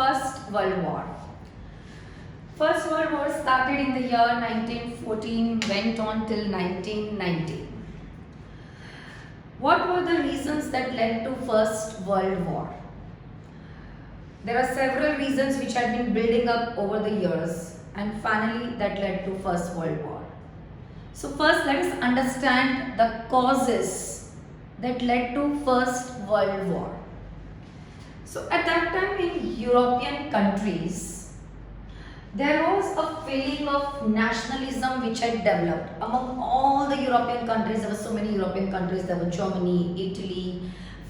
First World War. First World War started in the year 1914, went on till 1919. What were the reasons that led to First World War? There are several reasons which had been building up over the years, and finally that led to First World War. So first let us understand the causes that led to First World War. So at that time in European countries, there was a feeling of nationalism which had developed among all the European countries. There were so many European countries. There were Germany, Italy,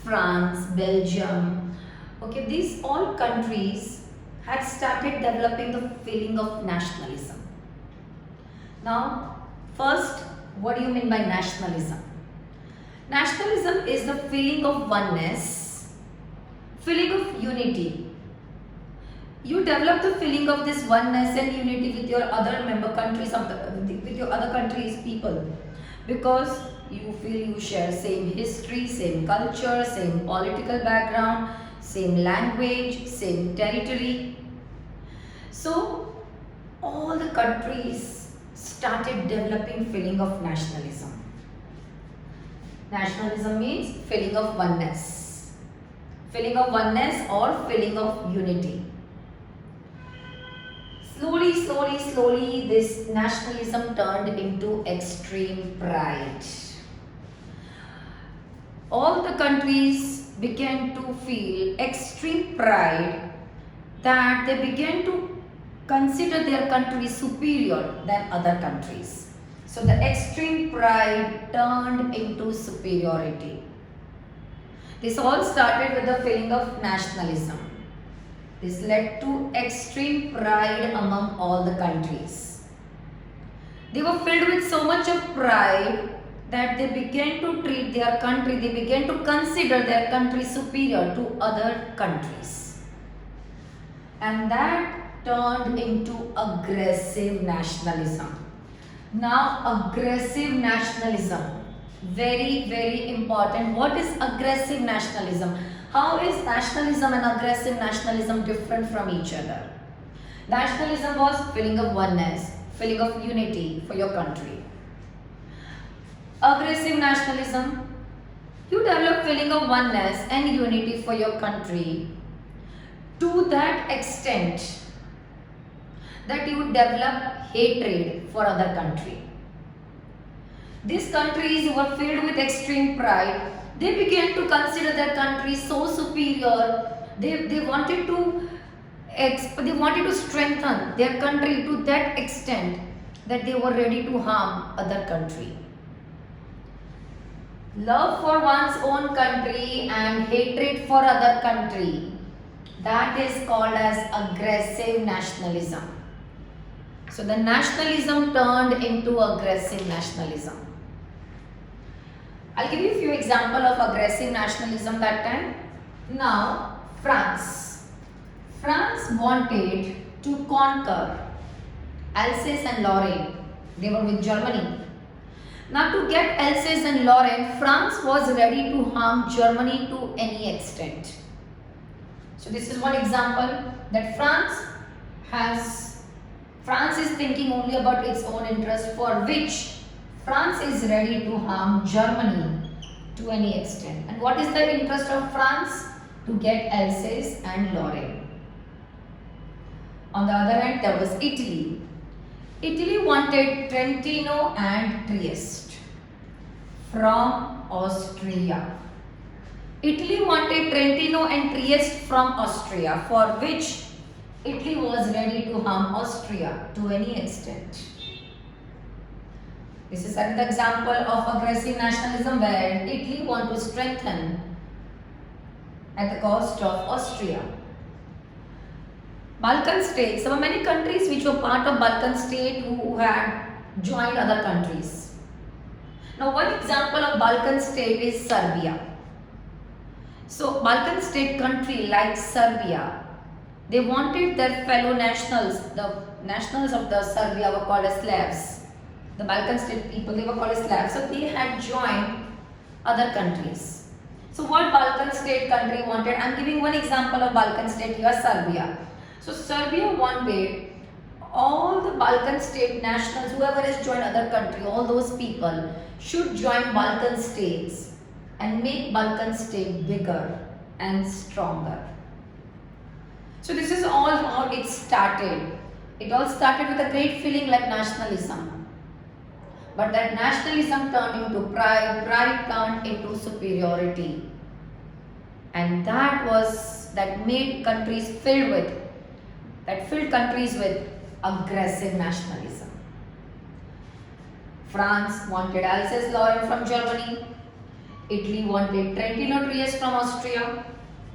France, Belgium. Okay, these all countries had started developing the feeling of nationalism. Now, first, what do you mean by nationalism? Nationalism is the feeling of oneness, feeling of unity. You develop the feeling of this oneness and unity with your other member countries with your other countries' people, because you feel you share same history, same culture, same political background, same language, same territory. So all the countries started developing feeling of nationalism. Nationalism means feeling of oneness. Feeling of oneness or feeling of unity. Slowly, this nationalism turned into extreme pride. All the countries began to feel extreme pride that they began to consider their country superior than other countries. So the extreme pride turned into superiority. This all started with the feeling of nationalism. This led to extreme pride among all the countries. They were filled with so much of pride that they began to treat their country, they began to consider their country superior to other countries. And that turned into aggressive nationalism. Now, aggressive nationalism, very important. What is aggressive nationalism? How is nationalism and aggressive nationalism different from each other? Nationalism was feeling of oneness, feeling of unity for your country. Aggressive nationalism, you develop feeling of oneness and unity for your country to that extent that you develop hatred for other country. These countries who were filled with extreme pride, they began to consider their country so superior. They wanted to strengthen their country to that extent that they were ready to harm other country. Love for one's own country and hatred for other country, that is called as aggressive nationalism. So the nationalism turned into aggressive nationalism. I'll give you a few examples of aggressive nationalism that time. Now, France. France wanted to conquer Alsace and Lorraine. They were with Germany. Now, to get Alsace and Lorraine, France was ready to harm Germany to any extent. So this is one example that France is thinking only about its own interest, for which France is ready to harm Germany to any extent. And what is the interest of France? To get Alsace and Lorraine. On the other hand, there was Italy. Italy wanted Trentino and Trieste from Austria. Italy wanted Trentino and Trieste from Austria, for which Italy was ready to harm Austria to any extent. This is another example of aggressive nationalism where Italy wants to strengthen at the cost of Austria. Balkan states, there were many countries which were part of Balkan state who had joined other countries. Now, one example of Balkan state is Serbia. So, Balkan state country like Serbia, they wanted their fellow nationals, the nationals of the Serbia were called as Slavs. The Balkan state people, they were called as Slavs. So, they had joined other countries. So, what Balkan state country wanted, I'm giving one example of Balkan state here, Serbia. So Serbia wanted all the Balkan state nationals, whoever has joined other country, all those people should join Balkan states and make Balkan state bigger and stronger. So this is all how it started. It all started with a great feeling like nationalism. But that nationalism turned into pride, pride turned into superiority. And that made countries filled countries with aggressive nationalism. France wanted Alsace-Lorraine from Germany. Italy wanted Trentino-Trieste from Austria.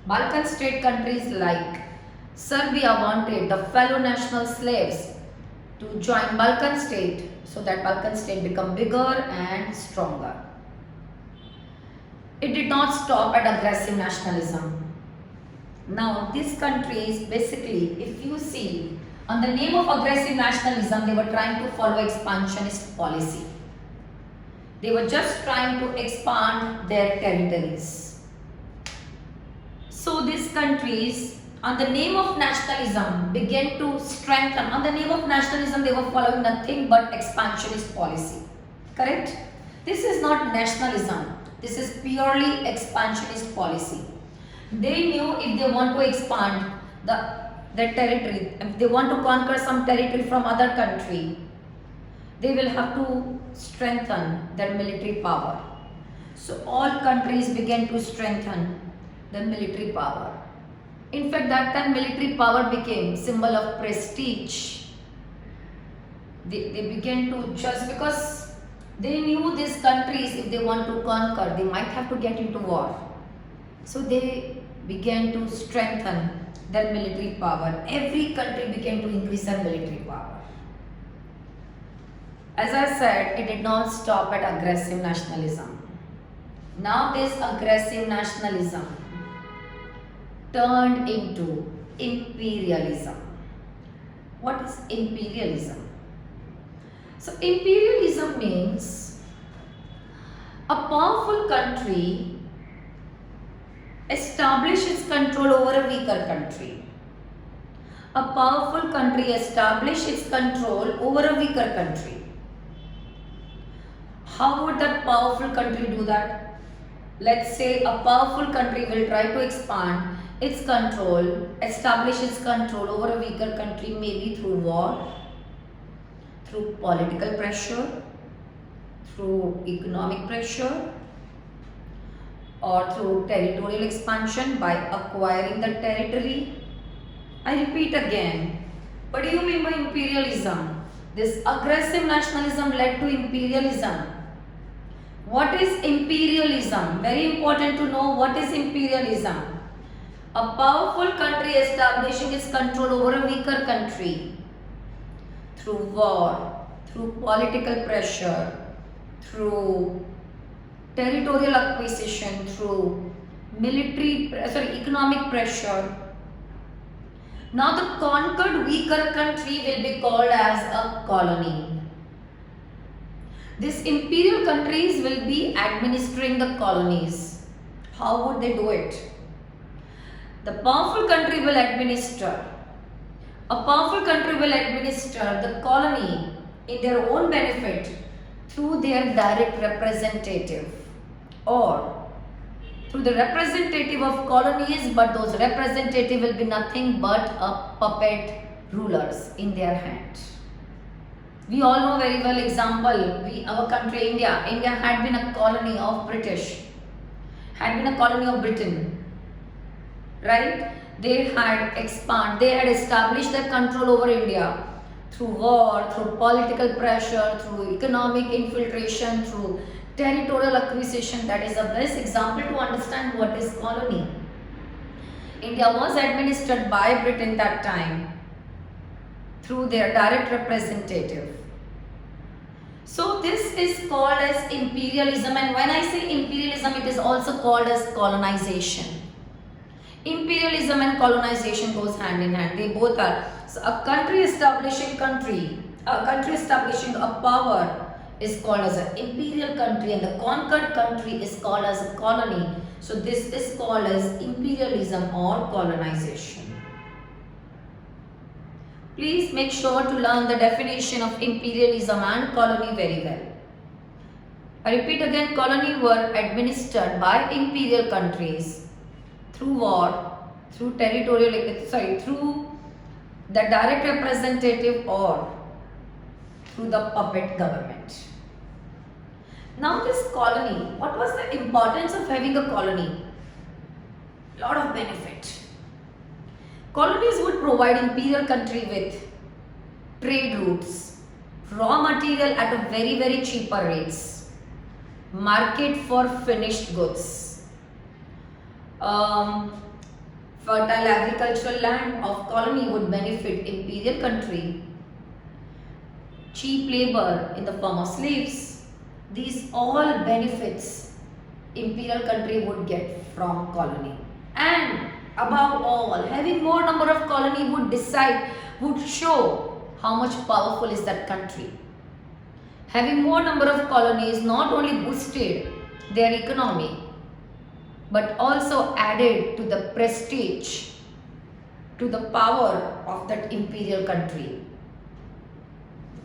Balkan state countries like Serbia wanted the fellow national slaves to join Balkan state so that Balkan state become bigger and stronger. It did not stop at aggressive nationalism. Now these countries basically, if you see, on the name of aggressive nationalism, they were trying to follow expansionist policy. They were just trying to expand their territories. So these countries, on the name of nationalism, began to strengthen. On the name of nationalism, they were following nothing but expansionist policy. Correct? This is not nationalism. This is purely expansionist policy. They knew if they want to expand their territory, if they want to conquer some territory from other country, they will have to strengthen their military power. So all countries began to strengthen their military power. In fact, that time military power became symbol of prestige. They began to, just because they knew these countries, if they want to conquer, they might have to get into war. So they began to strengthen their military power. Every country began to increase their military power. As I said, it did not stop at aggressive nationalism. Now this aggressive nationalism turned into imperialism. What is imperialism? So imperialism means a powerful country establishes control over a weaker country. A powerful country establishes control over a weaker country. How would that powerful country do that? Let's say a powerful country will try to expand its control, establish its control over a weaker country, maybe through war, through political pressure, through economic pressure, or through territorial expansion by acquiring the territory. I repeat again, what do you mean by imperialism? This aggressive nationalism led to imperialism. What is imperialism? Very important to know what is imperialism. A powerful country establishing its control over a weaker country through war, through political pressure, through territorial acquisition, through economic pressure. Now the conquered weaker country will be called as a colony. These imperial countries will be administering the colonies. How would they do it? The powerful country will administer. A powerful country will administer the colony in their own benefit through their direct representative or through the representative of colonies, but those representative will be nothing but a puppet rulers in their hand. We all know very well example, our country India had been a colony of British, had been a colony of Britain, right? They had established their control over India through war, through political pressure, through economic infiltration, through territorial acquisition. That is the best example to understand what is colony. India was administered by Britain that time through their direct representative. So this is called as imperialism, and when I say imperialism, it is also called as colonization. Imperialism and colonization goes hand in hand. They both are. So a country establishing a power is called as an imperial country, and the conquered country is called as a colony. So this is called as imperialism or colonization. Please make sure to learn the definition of imperialism and colony very well. I repeat again, colony were administered by imperial countries through war, through through the direct representative or through the puppet government. Now this colony, what was the importance of having a colony? Lot of benefit. Colonies would provide imperial country with trade routes, raw material at a very cheaper rates, market for finished goods, fertile agricultural land of colony would benefit imperial country, cheap labor in the form of slaves. These all benefits imperial country would get from colony. And above all, having more number of colony would show how much powerful is that country. Having more number of colonies not only boosted their economy but also added to the prestige, to the power of that imperial country.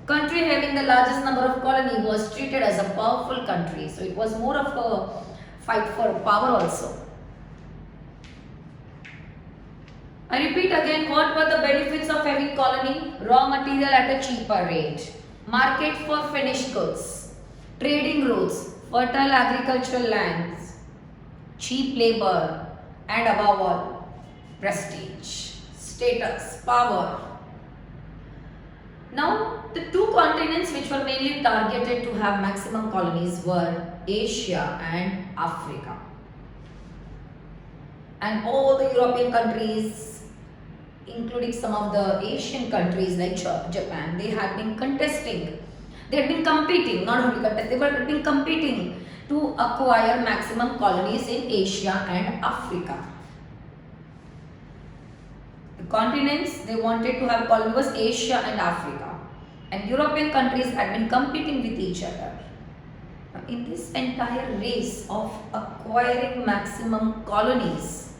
Country having the largest number of colony was treated as a powerful country, so it was more of a fight for power also. I repeat again, what were the benefits of having colony? Raw material at a cheaper rate, market for finished goods, trading routes, fertile agricultural lands, cheap labor, and above all, prestige, status, power. Now, the two continents which were mainly targeted to have maximum colonies were Asia and Africa. And all the European countries, including some of the Asian countries like Japan, they had been contesting, they had been competing, not only contesting, but had been competing to acquire maximum colonies in Asia and Africa. The continents they wanted to have colonies was Asia and Africa, and European countries had been competing with each other. Now, in this entire race of acquiring maximum colonies,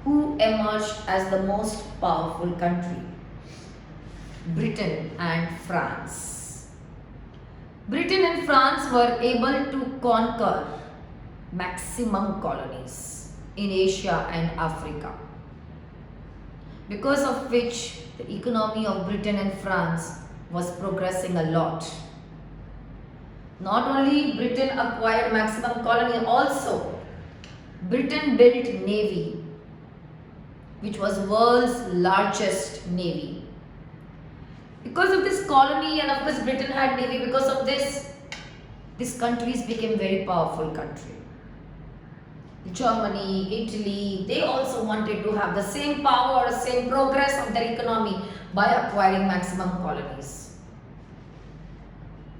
who emerged as the most powerful country? Britain and France. Britain and France were able to conquer maximum colonies in Asia and Africa, because of which the economy of Britain and France was progressing a lot. Not only Britain acquired maximum colony, also Britain built navy, which was world's largest navy. Because of this colony, and of course Britain had navy, because of this, these countries became very powerful country. Germany, Italy, they also wanted to have the same power, same progress of their economy by acquiring maximum colonies.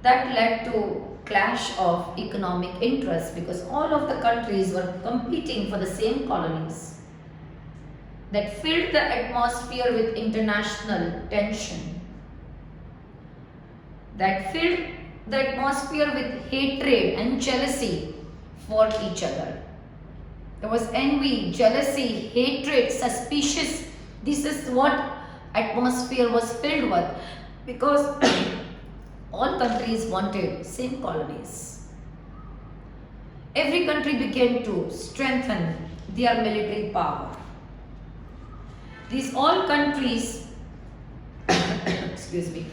That led to clash of economic interests because all of the countries were competing for the same colonies. That filled the atmosphere with international tension. That filled the atmosphere with hatred and jealousy for each other. There was envy, jealousy, hatred, suspicious. This is what atmosphere was filled with, because all countries wanted same colonies. Every country began to strengthen their military power. These all countries, excuse me,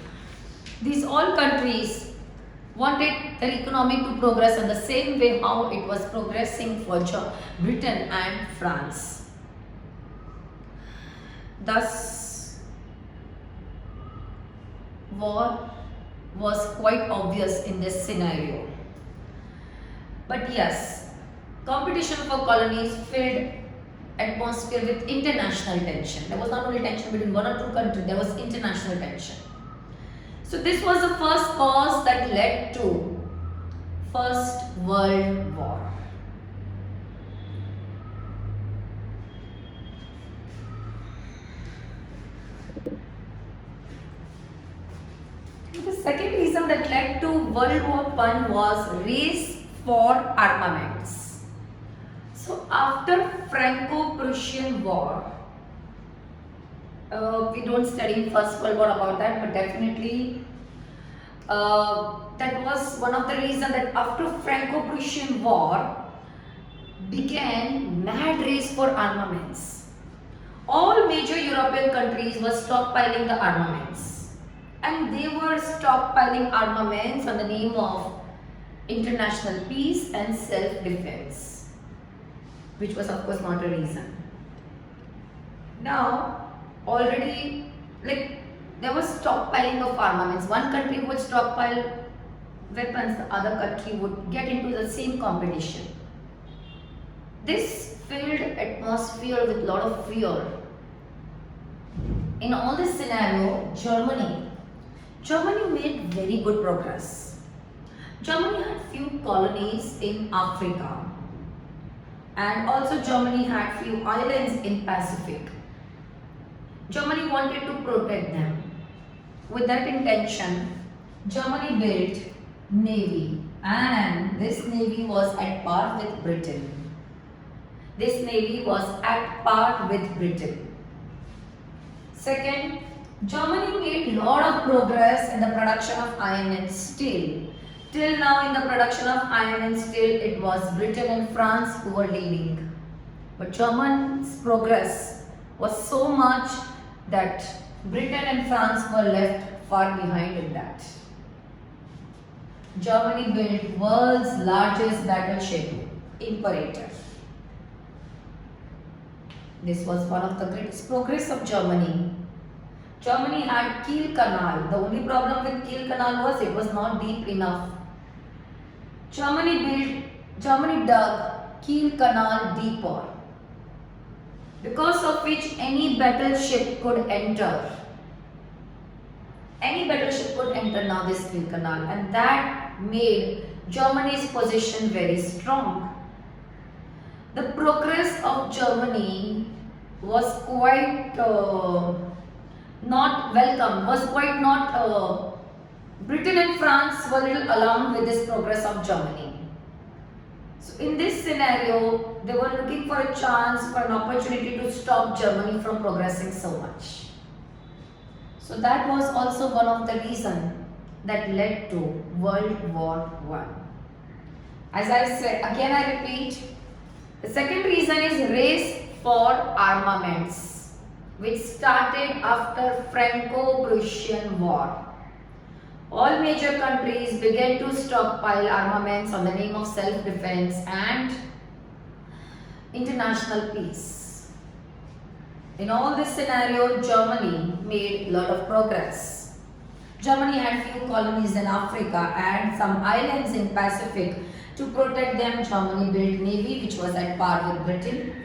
these all countries wanted their economy to progress in the same way how it was progressing for Britain and France. Thus, war was quite obvious in this scenario. But yes, competition for colonies filled atmosphere with international tension. There was not only tension between one or two countries, there was international tension. So this was the first cause that led to First World War. The second reason that led to World War I was race for armaments. after Franco-Prussian War, we don't study First World War about that, but definitely that was one of the reasons that after Franco-Prussian War began mad race for armaments. All major European countries were stockpiling the armaments, and they were stockpiling armaments on the name of international peace and self-defense, which was of course not a reason. Now already, like, there was stockpiling of armaments. One country would stockpile weapons, the other country would get into the same competition. This filled atmosphere with a lot of fear. In all this scenario, Germany made very good progress. Germany had few colonies in Africa, and also Germany had few islands in Pacific. Germany wanted to protect them. With that intention, Germany built navy, and this navy was at par with Britain. Second, Germany made lot of progress in the production of iron and steel. Till now, in the production of iron and steel, it was Britain and France who were leading. But Germany's progress was so much that Britain and France were left far behind in that. Germany built world's largest battleship, Imperator. This was one of the greatest progress of Germany. Germany had Kiel Canal. The only problem with Kiel Canal was it was not deep enough. Germany dug Kiel Canal deeper, because of which any battleship could enter. Now this Kiel Canal, and that made Germany's position very strong. The progress of Germany was quite not welcome, Britain and France were little alarmed with this progress of Germany. So in this scenario, they were looking for a chance, for an opportunity to stop Germany from progressing so much. So that was also one of the reasons that led to World War I. As I said, again I repeat, the second reason is race for armaments, which started after Franco-Prussian War. All major countries began to stockpile armaments on the name of self-defense and international peace. In all this scenario, Germany made a lot of progress. Germany had few colonies in Africa and some islands in Pacific. To protect them, Germany built navy which was at par with Britain.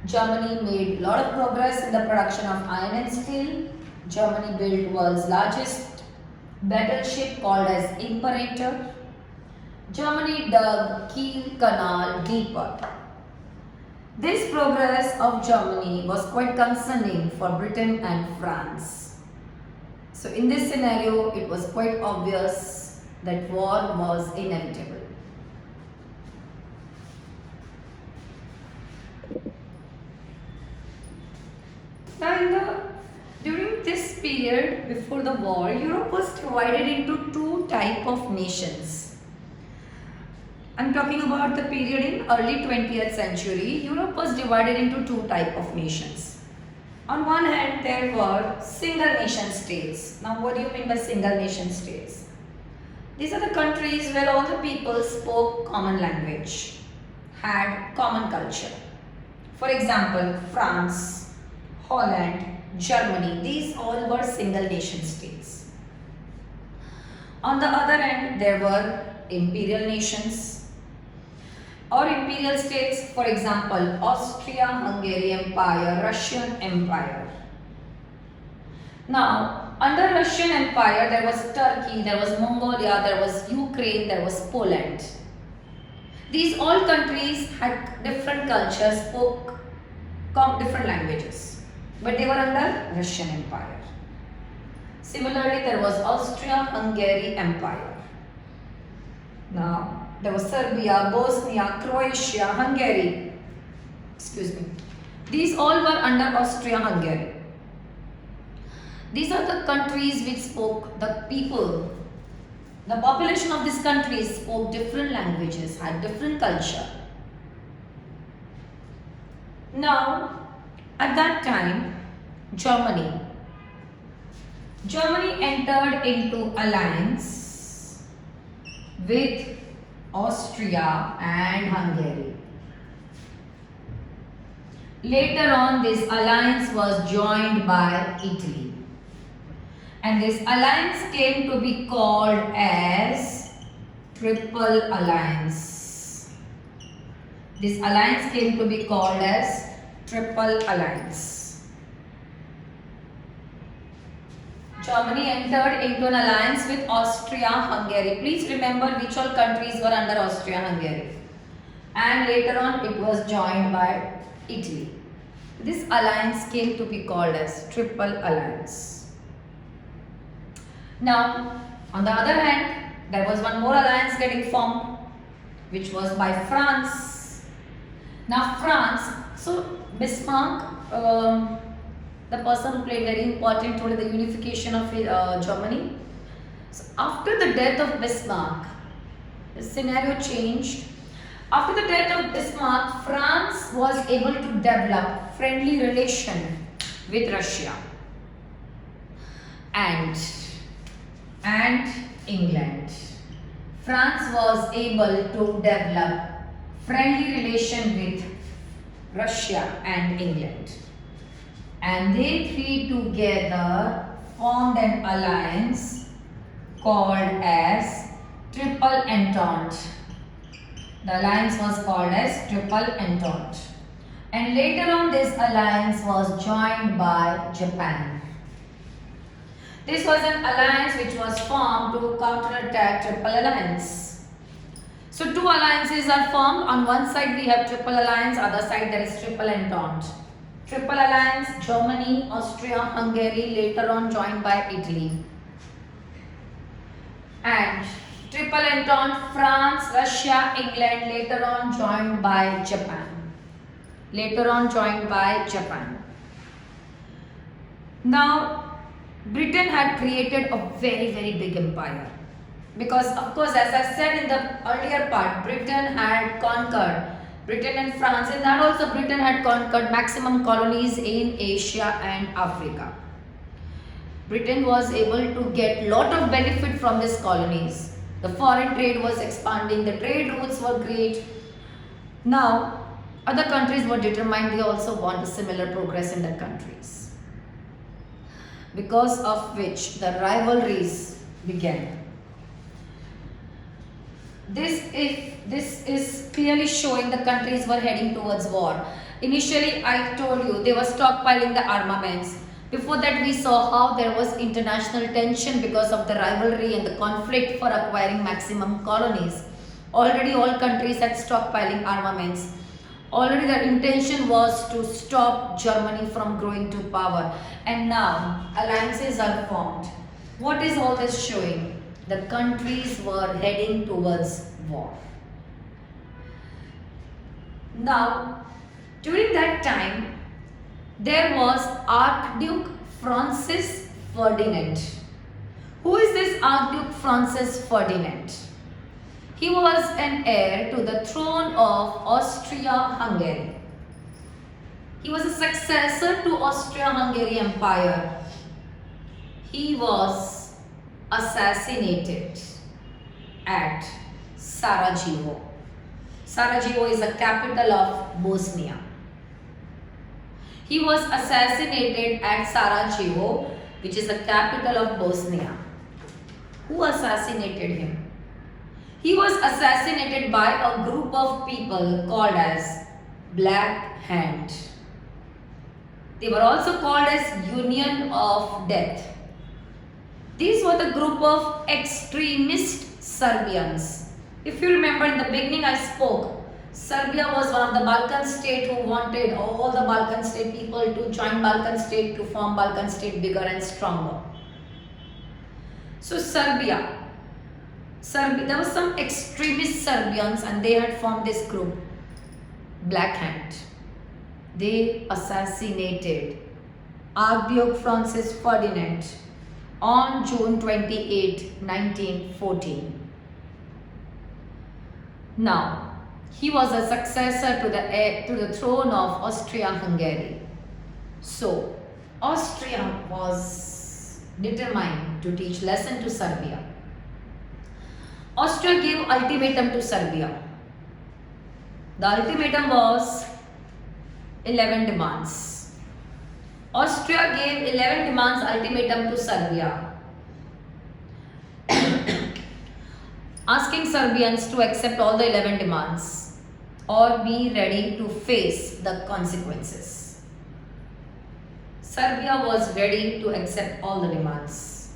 Germany made a lot of progress in the production of iron and steel. Germany built world's largest battleship called as Imperator. Germany dug Kiel Canal deeper. This progress of Germany was quite concerning for Britain and France. So in this scenario, it was quite obvious that war was inevitable. Now during this period before the war, Europe was divided into two types of nations. I'm talking about the period in early 20th century. Europe was divided into two types of nations. On one hand, there were single nation states. Now what do you mean by single nation states? These are the countries where all the people spoke common language, had common culture. For example, France, Holland, Germany, these all were single nation states. On the other end, there were imperial nations or imperial states, for example, Austria-Hungary Empire, Russian Empire. Now, under Russian Empire, there was Turkey, there was Mongolia, there was Ukraine, there was Poland. These all countries had different cultures, spoke different languages, but they were under Russian Empire. Similarly, there was Austria-Hungary Empire. Now, there was Serbia, Bosnia, Croatia, Hungary. excuse me, these all were under Austria-Hungary. These are the countries which spoke, the people, the population of these countries spoke different languages, had different culture. Now, at that time, Germany entered into alliance with Austria and Hungary. Later on, this alliance was joined by Italy. And this alliance came to be called as Triple Alliance. This alliance came to be called as Triple Alliance. Germany entered into an alliance with Austria-Hungary. Please remember which all countries were under Austria-Hungary. And later on it was joined by Italy. This alliance came to be called as Triple Alliance. Now, on the other hand, there was one more alliance getting formed, which was by France. Now, France, so Bismarck, the person who played very important role in the unification of Germany. So, after the death of Bismarck, the scenario changed. After the death of Bismarck, France was able to develop friendly relation with Russia and England. France was able to develop friendly relation with Russia and England. And they three together formed an alliance called as Triple Entente. The alliance was called as Triple Entente. And later on this alliance was joined by Japan. This was an alliance which was formed to counterattack Triple Alliance. So two alliances are formed. On one side we have Triple Alliance, other side there is Triple Entente. Triple Alliance, Germany, Austria, Hungary, later on joined by Italy. And Triple Entente, France, Russia, England, later on joined by Japan. Later on joined by Japan. Now, Britain had created a very, very big empire. Because of course, as I said in the earlier part, Britain had conquered, Britain and France, and that also Britain had conquered maximum colonies in Asia and Africa. Britain was able to get lot of benefit from these colonies. The foreign trade was expanding, the trade routes were great. Now, other countries were determined, they also want a similar progress in their countries. Because of which the rivalries began. This is clearly showing the countries were heading towards war. Initially, I told you they were stockpiling the armaments. Before that, we saw how there was international tension because of the rivalry and the conflict for acquiring maximum colonies. Already all countries had stockpiling armaments. Already their intention was to stop Germany from growing to power. And now alliances are formed. What is all this showing? The countries were heading towards war. Now, during that time, there was Archduke Francis Ferdinand. Who is this Archduke Francis Ferdinand? He was an heir to the throne of Austria-Hungary. He was a successor to Austria-Hungary Empire. He was assassinated at Sarajevo. Sarajevo is the capital of Bosnia. He was assassinated at Sarajevo, which is the capital of Bosnia. Who assassinated him? He was assassinated by a group of people called as Black Hand. They were also called as Union of Death. These were the group of extremist Serbians. If you remember in the beginning I spoke, Serbia was one of the Balkan state who wanted all the Balkan state people to join Balkan state to form Balkan state bigger and stronger. So Serbia, there were some extremist Serbians and they had formed this group, Black Hand. they assassinated Archduke Francis Ferdinand on June 28, 1914. Now, he was a successor to the throne of Austria-Hungary. So, Austria was determined to teach lesson to Serbia. Austria gave ultimatum to Serbia. The ultimatum was 11 demands. Austria gave 11 demands ultimatum to Serbia, asking Serbians to accept all the 11 demands or be ready to face the consequences. Serbia was ready to accept all the demands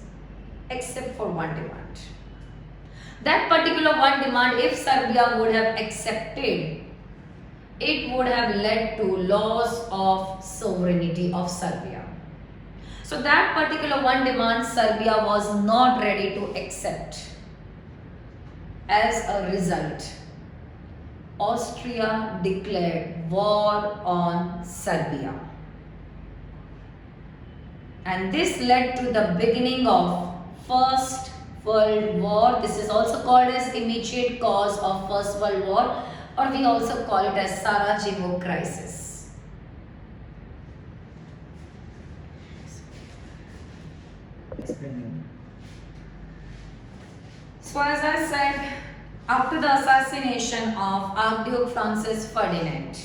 except for one demand. That particular one demand, if Serbia would have accepted, it would have led to loss of sovereignty of Serbia. So that particular one demand Serbia was not ready to accept. As a result, Austria declared war on Serbia. And this led to the beginning of First World War. This is also called as immediate cause of First World War, or we also call it as Sarajevo crisis. So as I said, after the assassination of Archduke Francis Ferdinand,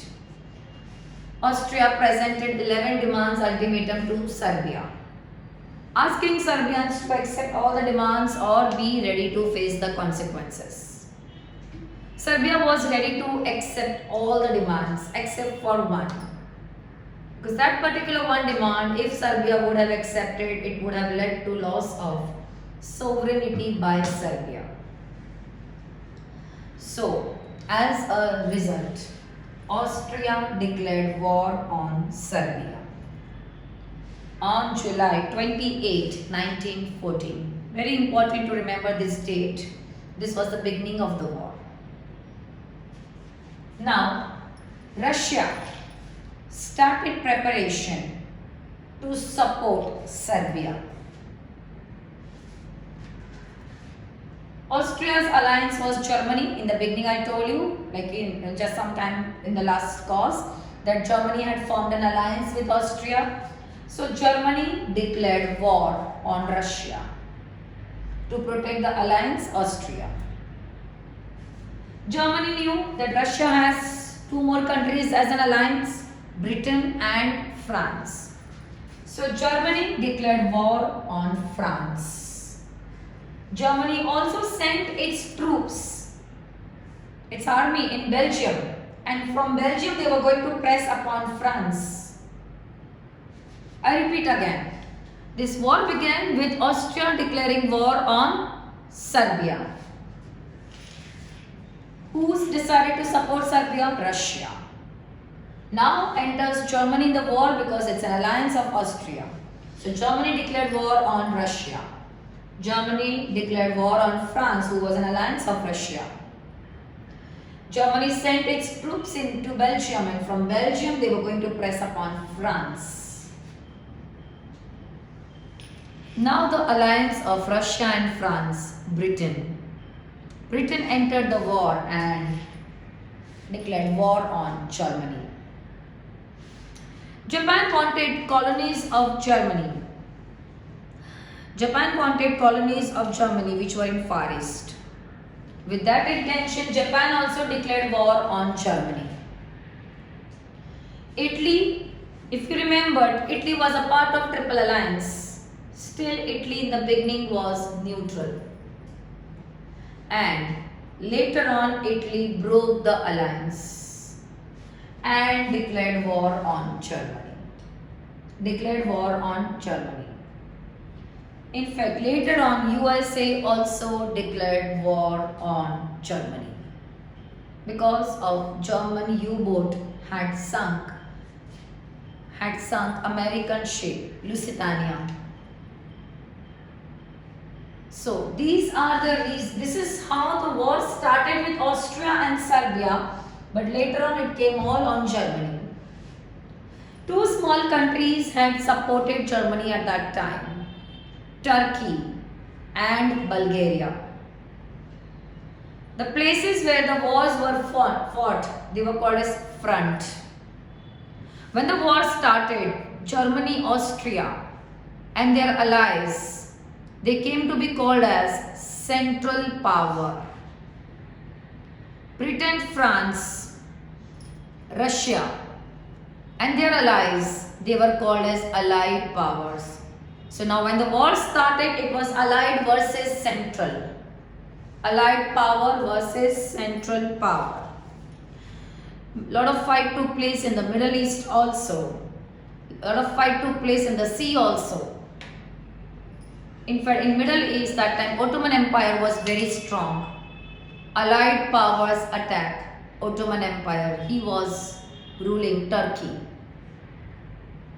Austria presented 11 demands ultimatum to Serbia, asking Serbians to accept all the demands or be ready to face the consequences. Serbia was ready to accept all the demands except for one. Because that particular one demand, if Serbia would have accepted, it would have led to loss of sovereignty by Serbia. So, as a result, Austria declared war on Serbia on July 28, 1914. Very important to remember this date. This was the beginning of the war. Now, Russia started preparation to support Serbia. Austria's alliance was Germany. In the beginning I told you, like in just some time in the last course, that Germany had formed an alliance with Austria. So Germany declared war on Russia to protect the alliance Austria. Germany knew that Russia has two more countries as an alliance, Britain and France. So Germany declared war on France. Germany also sent its troops, its army in Belgium, and from Belgium they were going to press upon France. I repeat again, this war began with Austria declaring war on Serbia. Who decided to support Serbia? Russia. Now enters Germany in the war because it's an alliance of Austria. So Germany declared war on Russia. Germany declared war on France, who was an alliance of Russia. Germany sent its troops into Belgium, and from Belgium they were going to press upon France. Now the alliance of Russia and France, Britain. Britain entered the war and declared war on Germany. Japan wanted colonies of Germany. Japan wanted colonies of Germany which were in Far East. With that intention, Japan also declared war on Germany. Italy, if you remember, Italy was a part of Triple Alliance. Still, Italy in the beginning was neutral. And later on, Italy broke the alliance and declared war on Germany. Declared war on Germany. In fact, later on, USA also declared war on Germany because of German U-boat had sunk American ship Lusitania. So these are the reasons. This is how the war started with Austria and Serbia, but later on it came all on Germany. Two small countries had supported Germany at that time, Turkey and Bulgaria. The places where the wars were fought, they were called as front. When the war started, Germany, Austria and their allies, they came to be called as Central Power. Britain, France, Russia and their allies, they were called as Allied Powers. So now when the war started, it was Allied versus Central. Allied power versus Central power. Lot of fight took place in the Middle East also. Lot of fight took place in the sea also. In fact, in Middle East that time, Ottoman Empire was very strong. Allied powers attack Ottoman Empire. He was ruling Turkey.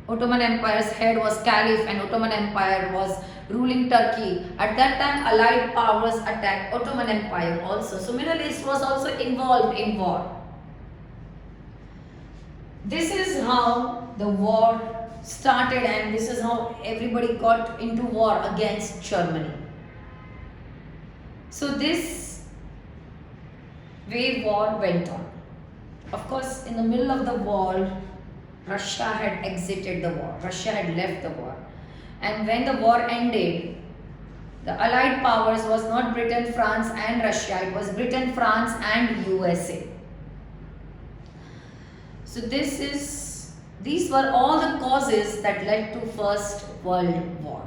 Ottoman Empire's head was Caliph and Ottoman Empire was ruling Turkey. At that time, Allied powers attacked Ottoman Empire also. So Middle East was also involved in war. This is how the war started and this is how everybody got into war against Germany. So this way war went on. Of course, in the middle of the war, Russia had exited the war. Russia had left the war. And when the war ended, the Allied powers was not Britain, France and Russia. It was Britain, France and USA. So these were all the causes that led to First World War.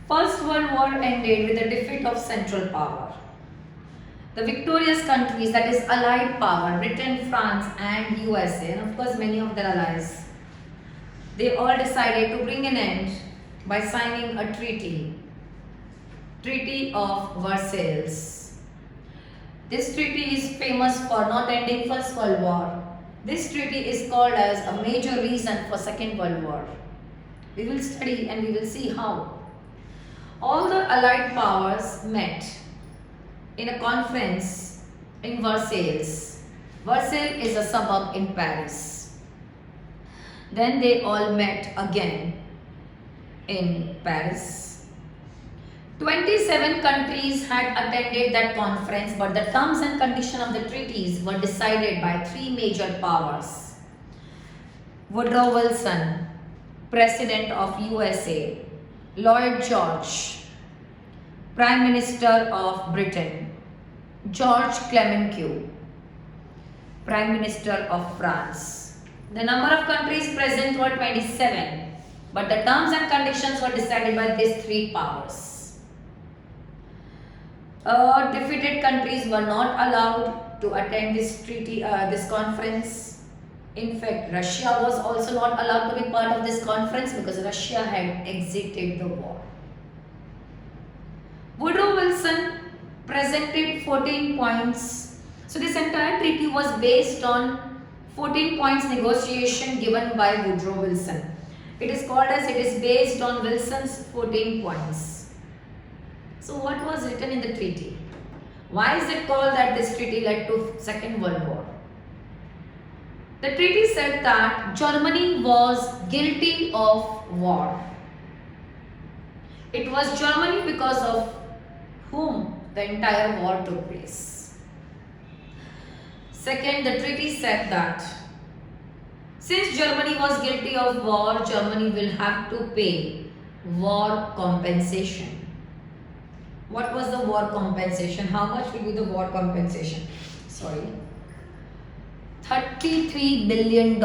First World War ended with the defeat of Central Power. The victorious countries, that is Allied power, Britain, France and USA, and of course many of their allies, they all decided to bring an end by signing a treaty. Treaty of Versailles. This treaty is famous for not ending First World War. This treaty is called as a major reason for Second World War. We will study and we will see how. All the Allied powers met in a conference in Versailles. Versailles is a suburb in Paris. Then they all met again in Paris. 27 countries had attended that conference, but the terms and conditions of the treaties were decided by three major powers. Woodrow Wilson, President of USA, Lloyd George, Prime Minister of Britain, George Clemenceau, Prime Minister of France. The number of countries present were 27, but the terms and conditions were decided by these three powers. Defeated countries were not allowed to attend this treaty, this conference. In fact, Russia was also not allowed to be part of this conference because Russia had exited the war. Woodrow Wilson presented 14 points. So this entire treaty was based on 14 points negotiation given by Woodrow Wilson. It is called as it is based on Wilson's 14 points. So what was written in the treaty? Why is it called that this treaty led to Second World War? The treaty said that Germany was guilty of war. It was Germany because of whom the entire war took place. Second, the treaty said that since Germany was guilty of war, Germany will have to pay war compensation. What was the war compensation? How much will be the war compensation? Sorry. $33 billion.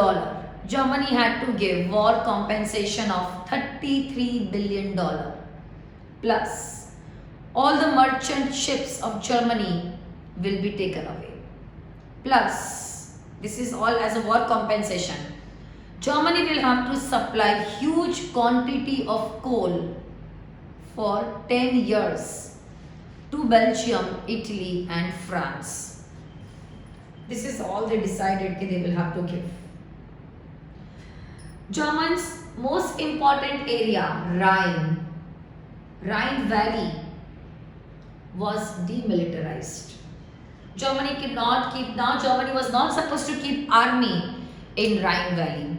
Germany had to give war compensation of $33 billion. Plus, all the merchant ships of Germany will be taken away. Plus, this is all as a war compensation. Germany will have to supply huge quantity of coal for 10 years to Belgium, Italy and France. This is all they decided they will have to give. Germans' most important area, Rhine Valley, was demilitarized. Germany could not keep, now Germany was not supposed to keep army in Rhine Valley.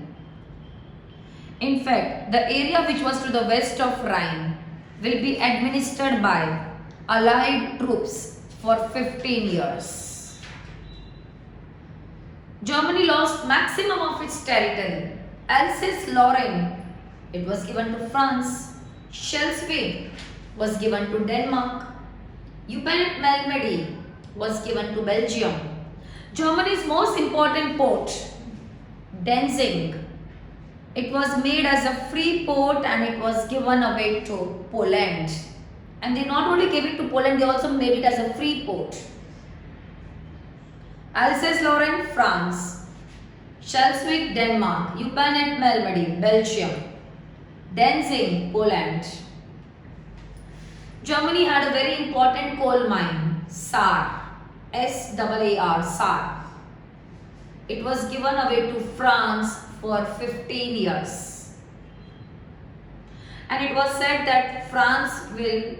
In fact, the area which was to the west of Rhine will be administered by Allied troops for 15 years. Germany lost maximum of its territory. Alsace-Lorraine, it was given to France. Schleswig was given to Denmark. Malmedy was given to Belgium. Germany's most important port, Danzig, it was made as a free port and it was given away to Poland. And they not only gave it to Poland, they also made it as a free port. Alsace-Lorraine, France. Schleswig, Denmark. Malmedy, Belgium. Danzig, Poland. Germany had a very important coal mine, Saar. S-A-A-R, Saar. It was given away to France for 15 years. And it was said that France will,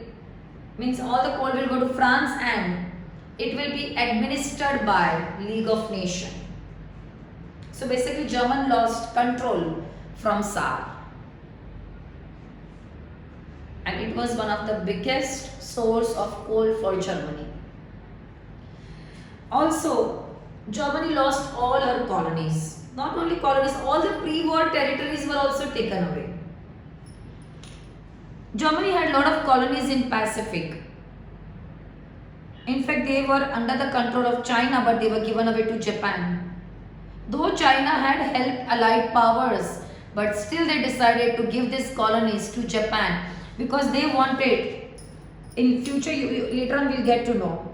means all the coal will go to France and it will be administered by League of Nations. So basically Germany lost control from Saar. And it was one of the biggest source of coal for Germany. Also, Germany lost all her colonies. Not only colonies, all the pre-war territories were also taken away. Germany had a lot of colonies in Pacific. In fact, they were under the control of China, but they were given away to Japan. Though China had helped Allied powers, but still they decided to give these colonies to Japan because they wanted, in future later on we'll get to know,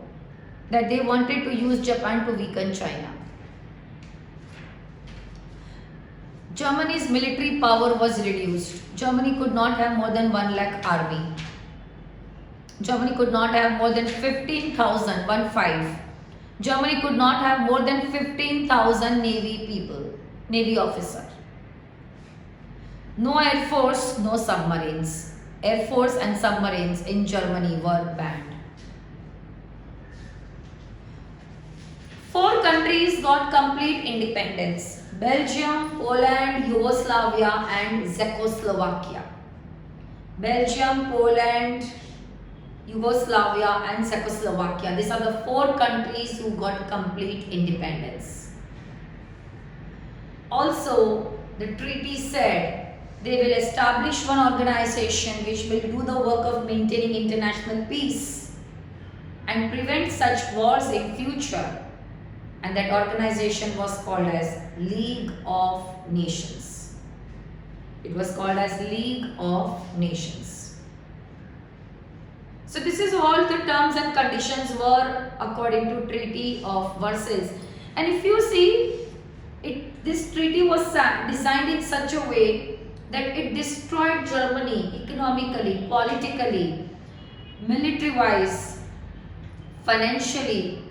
that they wanted to use Japan to weaken China. Germany's military power was reduced. Germany could not have more than 1 lakh army. Germany could not have more than 15,000, 1-5. Germany could not have more than 15,000 Navy people, Navy officer. No air force, no submarines. Air force and submarines in Germany were banned. 4 countries got complete independence: Belgium, Poland, Yugoslavia and Czechoslovakia. Belgium, Poland, Yugoslavia and Czechoslovakia. These are the 4 countries who got complete independence. Also, the treaty said they will establish one organization which will do the work of maintaining international peace and prevent such wars in future. And that organization was called as League of Nations. It was called as League of Nations. So this is all the terms and conditions were according to Treaty of Versailles. And if you see, this treaty was designed in such a way that it destroyed Germany economically, politically, military-wise, financially.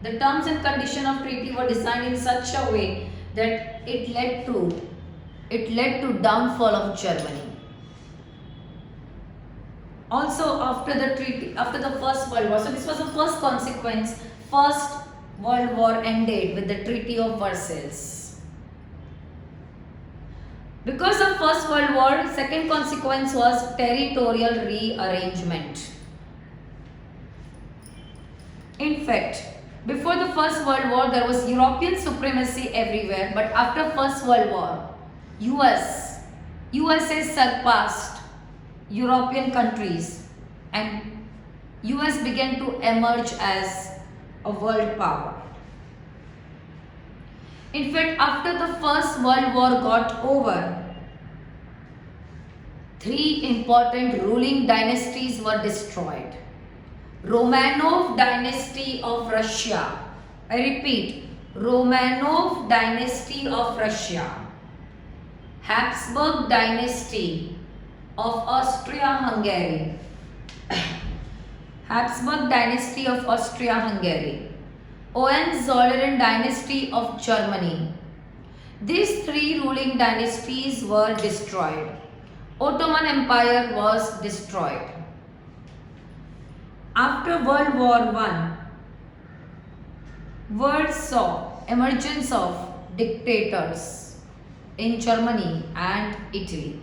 The terms and conditions of treaty were designed in such a way that it led to downfall of Germany. Also, after the First World War, so this was the first consequence. First World War ended with the Treaty of Versailles. Because of First World War, second consequence was territorial rearrangement. In fact, before the First World War, there was European supremacy everywhere, but after First World War, USA surpassed European countries and US began to emerge as a world power. In fact, after the First World War got over, 3 important ruling dynasties were destroyed. Romanov dynasty of Russia. I repeat, Romanov dynasty of Russia. Habsburg dynasty of Austria-Hungary. Habsburg dynasty of Austria-Hungary. Hohenzollern dynasty of Germany. These 3 ruling dynasties were destroyed. Ottoman Empire was destroyed. After World War I, world saw emergence of dictators in Germany and Italy.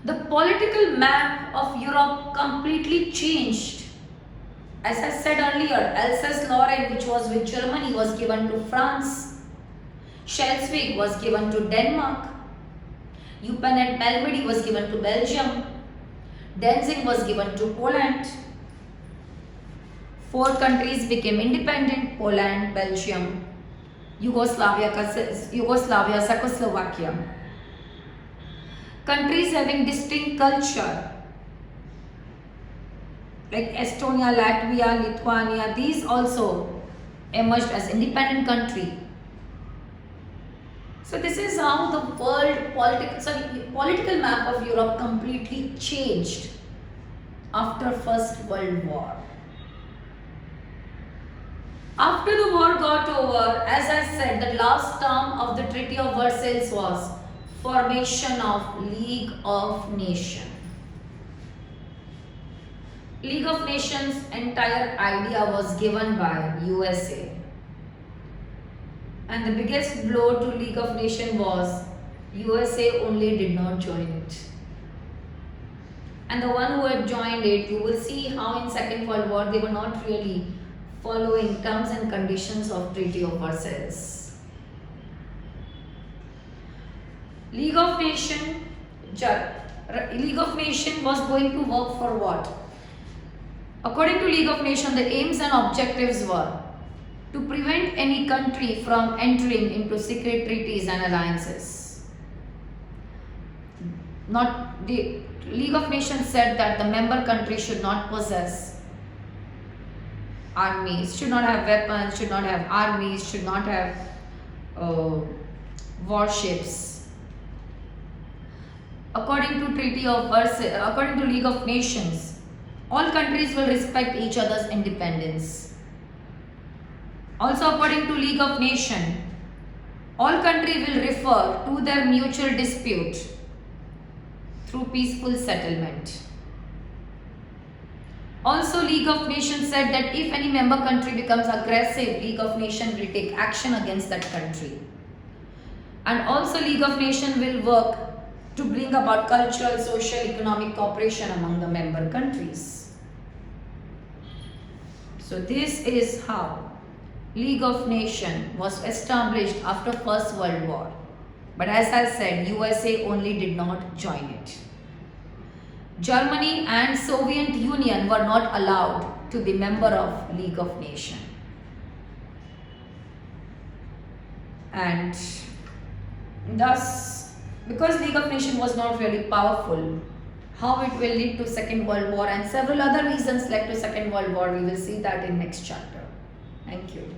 The political map of Europe completely changed. As I said earlier, Alsace-Lorraine, which was with Germany, was given to France. Schleswig was given to Denmark. Eupen and Malmedy was given to Belgium. Danzig was given to Poland. 4 countries became independent: Poland, Belgium, Yugoslavia, Czechoslovakia. Countries having distinct culture like Estonia, Latvia, Lithuania, these also emerged as independent country. So this is how the political map of Europe completely changed after First World War. After the war got over, as I said, the last term of the Treaty of Versailles was formation of League of Nations. League of Nations entire idea was given by USA. And the biggest blow to League of Nations was USA only did not join it. And the one who had joined it, you will see how in Second World War they were not really following terms and conditions of Treaty of Versailles. League of Nations was going to work for what? According to League of Nations, the aims and objectives were to prevent any country from entering into secret treaties and alliances. The League of Nations said that the member country should not possess armies, should not have weapons, should not have armies, should not have warships. According to League of Nations, all countries will respect each other's independence. Also, according to League of Nations, all countries will refer to their mutual dispute through peaceful settlement. Also, League of Nations said that if any member country becomes aggressive, League of Nations will take action against that country. And also, League of Nations will work to bring about cultural, social, economic cooperation among the member countries. So this is how League of Nations was established after First World War. But as I said, USA only did not join it. Germany and Soviet Union were not allowed to be member of League of Nations. And thus, because League of Nations was not really powerful, how it will lead to Second World War and several other reasons led to Second World War, we will see that in next chapter. Thank you.